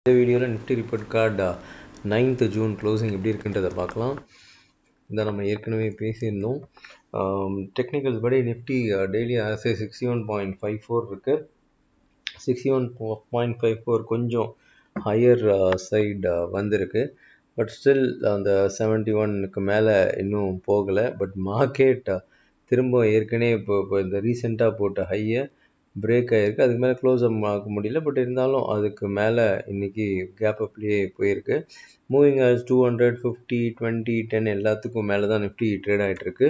இந்த வீடியோவில் Nifty report card 9th June closing எப்படி இருக்குன்றதை பார்க்கலாம். இந்த நம்ம ஏற்கனவே பேசியிருந்தோம். டெக்னிக்கல்ஸ் படி நிஃப்டி டெய்லி ஆசை 61.54 இருக்குது. 61.54 கொஞ்சம் ஹையர் சைடு வந்திருக்கு. பட் ஸ்டில் அந்த 71க்கு மேலே இன்னும் போகலை. பட் மார்க்கெட் திரும்ப ஏற்கனவே இப்போ இந்த ரீசெண்டாக போட்ட ஹையை பிரேக் ஆகிருக்கு. அதுக்கு மேலே க்ளோஸ் ஆக முடியல. பட் இருந்தாலும் அதுக்கு மேலே இன்றைக்கி கேப் அப்லேயே போயிருக்கு. மூவிங் ஆவரேஜ் 200, 50, 20, 10 எல்லாத்துக்கும் மேலே தான் நிஃப்டி ட்ரேட் ஆகிட்டுருக்கு.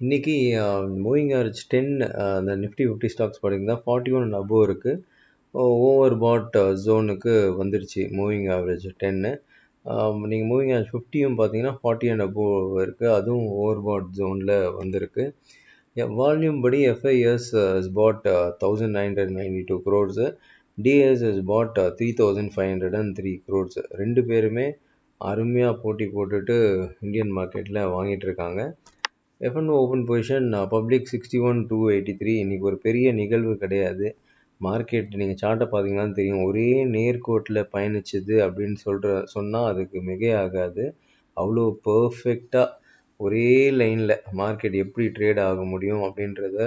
இன்றைக்கி மூவிங் ஆவரேஜ் 10 அந்த நிஃப்டி 50 ஸ்டாக்ஸ் பார்த்தீங்கன்னா 41 and above இருக்குது. ஓவர் பாட் ஜோனுக்கு வந்துருச்சு மூவிங் ஆவரேஜ் 10. நீங்கள் மூவிங் ஆவரேஜ் 50யும் பார்த்தீங்கன்னா 40 and above இருக்குது. அதுவும் ஓவர் பாட் ஜோனில் வந்திருக்கு. வால்யூம் படி FIS has bought 1992 crores, DIS has bought 3503 crores. ரெண்டு பேருமே அருமையாக போட்டி போட்டுட்டு இந்தியன் மார்க்கெட்டில் வாங்கிட்டு இருக்காங்க. F&O open position public 61,283. இன்றைக்கி ஒரு பெரிய நிகழ்வு கிடையாது. மார்க்கெட் நீங்கள் சார்ட்டை பார்த்தீங்கன்னா தெரியும், ஒரே நேர்கோட்டில் பயணிச்சுது அப்படின்னு சொன்னால் அதுக்கு மிகையாகாது. அவ்வளோ பர்ஃபெக்டாக ஒரே லைனில் மார்க்கெட் எப்படி ட்ரேட் ஆக முடியும் அப்படின்றத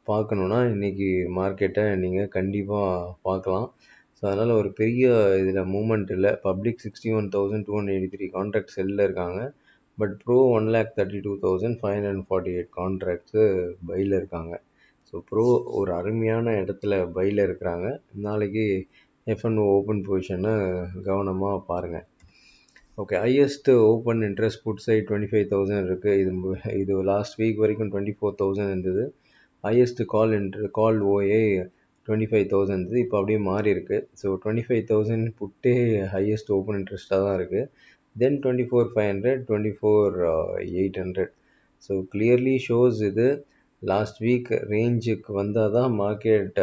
பார்க்கணுன்னா இன்றைக்கி மார்க்கெட்டை நீங்கள் கண்டிப்பாக பார்க்கலாம். ஸோ அதனால் ஒரு பெரிய இதில் மூமெண்ட் இல்லை. பப்ளிக் 61,283 கான்ட்ராக்ட் செல்லில் இருக்காங்க. பட் ப்ரோ 1,32,548 கான்ட்ராக்ட்ஸு பையில் இருக்காங்க. ஸோ ப்ரோ ஒரு அருமையான இடத்துல பையில் இருக்கிறாங்க. நாளைக்கு F&O ஓப்பன் பொசிஷனை கவனமாக பாருங்கள். Okay, highest open interest put side 25,000 இருக்குது. இது லாஸ்ட் வீக் வரைக்கும் 24,000 இருந்தது. ஹையஸ்ட் கால் ஓஏ 25,000 இருந்தது. இப்போ அப்படியே மாறி இருக்குது. ஸோ 25,000 புட்டே ஹையஸ்ட் ஓப்பன் இன்ட்ரெஸ்ட்டாக தான் இருக்குது. தென் 24,500, 24,800. ஸோ கிளியர்லி ஷோஸ் இது லாஸ்ட் வீக் ரேஞ்சுக்கு வந்தால் தான் மார்க்கெட்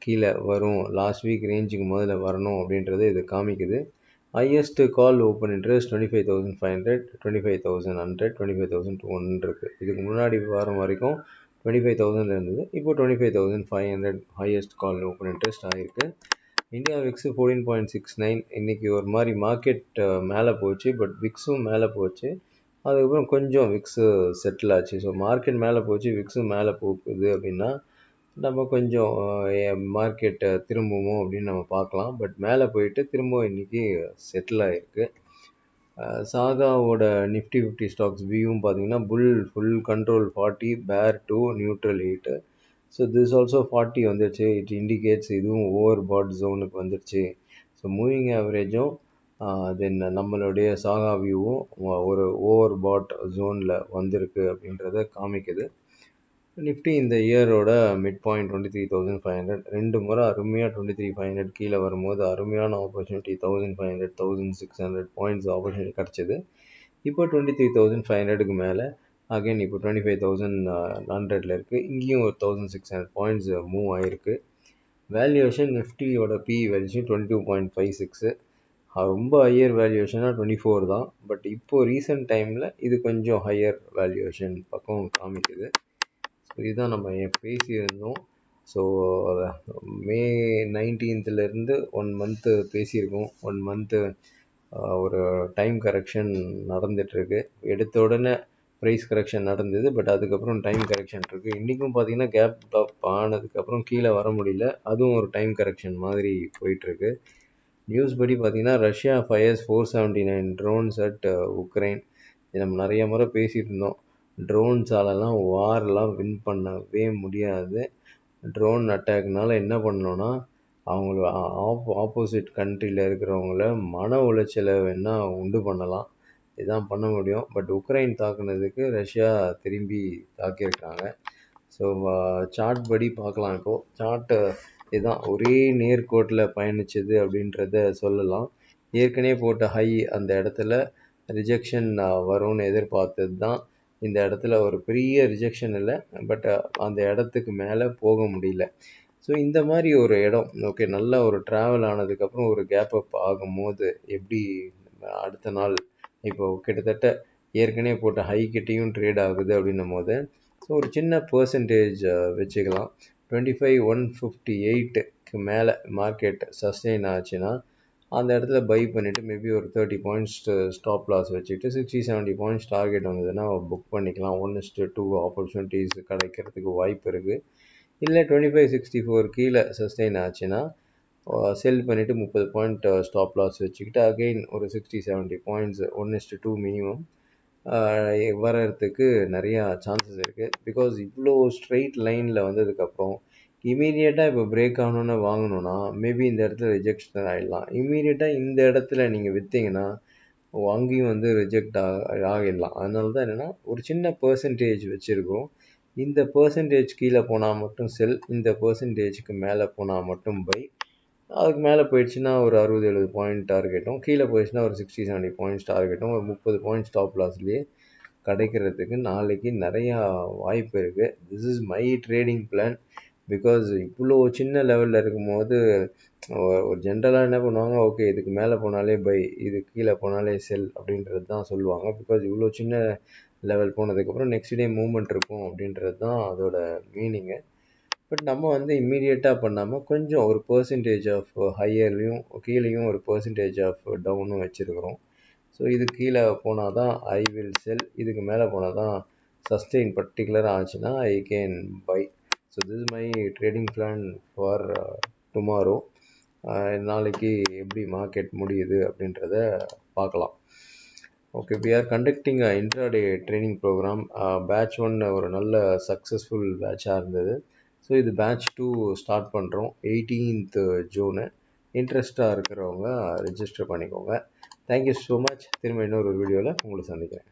கீழே வரும். லாஸ்ட் வீக் ரேஞ்சுக்கு முதல்ல வரணும் அப்படின்றது இது காமிக்குது. ஹையஸ்ட் கால் ஓப்பன் இன்ட்ரெஸ்ட் 25,500, 25,100, 25,200 இருக்குது. இதுக்கு முன்னாடி வாரம் வரைக்கும் 25,000 இருந்தது. இப்போ 25,500 ஹையஸ்ட் கால் ஓப்பன் இன்ட்ரெஸ்ட் ஆகிருக்கு. India VIX 14.69. இன்றைக்கி ஒரு மாதிரி மார்க்கெட் மேலே போச்சு. பட் விக்ஸும் மேலே போச்சு. அதுக்கப்புறம் கொஞ்சம் விக்ஸு செட்டில் ஆச்சு. ஸோ மார்க்கெட் மேலே போச்சு, விக்ஸும் மேலே போகுது அப்படின்னா நம்ம கொஞ்சம் மார்க்கெட்டை திரும்புமோ அப்படின்னு நம்ம பார்க்கலாம். பட் மேலே போயிட்டு திரும்ப இன்றைக்கி செட்டில் ஆகிருக்கு. சாகாவோட நிஃப்டி 50 ஸ்டாக்ஸ் வியூவும் பார்த்தீங்கன்னா ஃபுல் கண்ட்ரோல் 40, பேர் 2, நியூட்ரல் 8. ஸோ திஸ் ஆல்சோ 40 வந்துருச்சு. இட் இண்டிகேட்ஸ் இதுவும் ஓவர் பாட் ஜோனுக்கு வந்துருச்சு. ஸோ மூவிங் ஆவரேஜும் தென் நம்மளுடைய சாகா வியூவும் ஒரு ஓவர் பாட் ஜோனில் வந்திருக்கு அப்படின்றத காமிக்குது. நிஃப்டி இந்த இயரோட மிட் பாயிண்ட் 23,500. 2 முறை அருமையாக 23,500 கீழே வரும்போது அருமையான ஆப்பர்ச்சுனிட்டி 1,500, 1,600 பாயிண்ட்ஸ் ஆப்பர்ச்சுனிட்டி கிடச்சிது. இப்போ 23,500க்கு மேலே அகைன் இப்போ 25,100 இருக்குது. இங்கேயும் ஒரு 1,600 பாயிண்ட்ஸ் மூவ் ஆகிருக்கு. வேல்யூவேஷன் நிஃப்டியோட பி வேல்யூஷன் 22.56. ரொம்ப ஹையர் வேல்யூவேஷனாக 24 தான். பட் இப்போது ரீசெண்ட் டைமில் இது கொஞ்சம் ஹையர் வேல்யூவேஷன் பக்கம் காமிக்குது. ஸோ இதுதான் நம்ம பேசியிருந்தோம். ஸோ மே 19th 1 மந்த்து பேசியிருக்கோம். 1 மந்த்து ஒரு டைம் கரெக்ஷன் நடந்துகிட்ருக்கு. எடுத்த உடனே ப்ரைஸ் கரெக்ஷன் நடந்தது. பட் அதுக்கப்புறம் டைம் கரெக்ஷன் இருக்குது. இன்றைக்கும் பார்த்திங்கன்னா கேப் டாப் ஆனதுக்கப்புறம் கீழே வர முடியல. அதுவும் ஒரு டைம் கரெக்ஷன் மாதிரி போயிட்டுருக்கு. நியூஸ் படி பார்த்திங்கன்னா Russia fires 479 drones at Ukraine. இது நம்ம நிறைய முறை பேசிகிட்டு இருந்தோம். ட்ரோன்ஸாலலாம் வார்லாம் வின் பண்ணவே முடியாது. ட்ரோன் அட்டாக்னால என்ன பண்ணணும்னா அவங்கள ஆப்போசிட் கண்ட்ரியில் இருக்கிறவங்கள மன உளைச்சலை வேணால் உண்டு பண்ணலாம். இதுதான் பண்ண முடியும். பட் உக்ரைன் தாக்குனதுக்கு ரஷ்யா திரும்பி தாக்கியிருக்காங்க. ஸோ சார்ட் படி பார்க்கலாம். இப்போது சார்ட்டு இதுதான் ஒரே நேர்கோட்டில் பயணிச்சது அப்படின்றத சொல்லலாம். ஏற்கனவே போட்ட ஹை அந்த இடத்துல ரிஜெக்ஷன் வரும்னு எதிர்பார்த்தது தான். இந்த இடத்துல ஒரு பெரிய ரிஜெக்ஷன் இல்லை. பட் அந்த இடத்துக்கு மேலே போக முடியல. ஸோ இந்த மாதிரி ஒரு இடம் ஓகே நல்ல ஒரு ட்ராவல் ஆனதுக்கப்புறம் ஒரு கேப் அப் ஆகும்போது எப்படி அடுத்த நாள் இப்போ கிட்டத்தட்ட ஏற்கனவே போட்ட ஹைக்கிட்டையும் ட்ரேட் ஆகுது அப்படின்னும் போது ஸோ ஒரு சின்ன பர்சன்டேஜ் வச்சுக்கலாம். 25,158 பாயிண்ட்க்கு மேலே மார்க்கெட் சஸ்டெயின் ஆச்சுன்னா அந்த இடத்துல பை பண்ணிவிட்டு மேபி ஒரு 30 பாயிண்ட்ஸ் ஸ்டாப் லாஸ் வச்சுட்டு 60-70 பாயிண்ட்ஸ் டார்கெட் வந்ததுன்னா புக் பண்ணிக்கலாம். 1:2 ஆப்பர்ச்சுனிட்டிஸ் கிடைக்கிறதுக்கு வாய்ப்பு இருக்குது. இல்லை 25-64 கீழே சஸ்டெயின் ஆச்சுன்னா செல் பண்ணிவிட்டு 30 பாயிண்ட் ஸ்டாப் லாஸ் வச்சுக்கிட்டு அகெயின் ஒரு 60-70 பாயிண்ட்ஸ் 1:2 மினிமம் வர்றதுக்கு நிறையா சான்சஸ் இருக்குது. பிகாஸ் இவ்வளோ ஸ்ட்ரெயிட் லைனில் வந்ததுக்கப்புறம் இமீடியட்டாக இப்போ பிரேக் ஆகணுன்னு வாங்கணுன்னா மேபி இந்த இடத்துல ரிஜெக்ஷன் ஆகிடலாம். இமீடியட்டாக இந்த இடத்துல நீங்கள் விற்றீங்கன்னா அங்கேயும் வந்து ரிஜெக்ட் ஆகிடலாம். அதனால தான் என்னென்னா ஒரு சின்ன பர்சன்டேஜ் வச்சுருக்கோம். இந்த பர்சன்டேஜ் கீழே போனால் மட்டும் செல், இந்த பர்சன்டேஜுக்கு மேலே போனால் மட்டும் பை. அதுக்கு மேலே போயிடுச்சுன்னா ஒரு 60-70 பாயிண்ட் டார்கெட்டும், கீழே போயிடுச்சுன்னா ஒரு 60-70 பாயிண்ட்ஸ் டார்கெட்டும், ஒரு 30 பாயிண்ட் ஸ்டாப் லாஸ்லேயே கிடைக்கிறதுக்கு நாளைக்கு நிறையா வாய்ப்பு இருக்குது. This is my trading plan. Because இவ்வளோ சின்ன லெவலில் இருக்கும்போது ஒரு ஜென்ரலாக என்ன பண்ணுவாங்க, ஓகே இதுக்கு மேலே போனாலே பை, இது கீழே போனாலே செல் அப்படின்றது தான் சொல்லுவாங்க. பிகாஸ் இவ்வளோ சின்ன லெவல் போனதுக்கப்புறம் நெக்ஸ்ட் டே மூவ்மெண்ட் இருக்கும் அப்படின்றது தான் அதோட மீனிங்கு. பட் நம்ம வந்து இம்மீடியட்டாக பண்ணாமல் கொஞ்சம் ஒரு பர்சன்டேஜ் ஆஃப் ஹையர்லேயும் கீழேயும் ஒரு பர்சன்டேஜ் ஆஃப் டவுனும் வச்சுருக்கிறோம். ஸோ இது கீழே போனால் தான் ஐ வில் செல், இதுக்கு மேலே போனால் தான் சஸ்டெயின் பர்டிகுலராக ஆச்சுன்னா I can buy. So this is my trading plan for tomorrow. நாளைக்கு எப்படி மார்க்கெட் முடியுது அப்படின்றத பார்க்கலாம். Okay, we are conducting intraday training program. Batch 1 ஒரு நல்ல சக்ஸஸ்ஃபுல் பேட்சாக இருந்தது. ஸோ இது பேட்ச் 2 ஸ்டார்ட் பண்ணுறோம் 18th ஜூனு. இன்ட்ரெஸ்டாக இருக்கிறவங்க ரிஜிஸ்டர் பண்ணிக்கோங்க. Thank you so much. திரும்ப இன்னொரு வீடியோவில் உங்களை சந்திக்கிறேன்.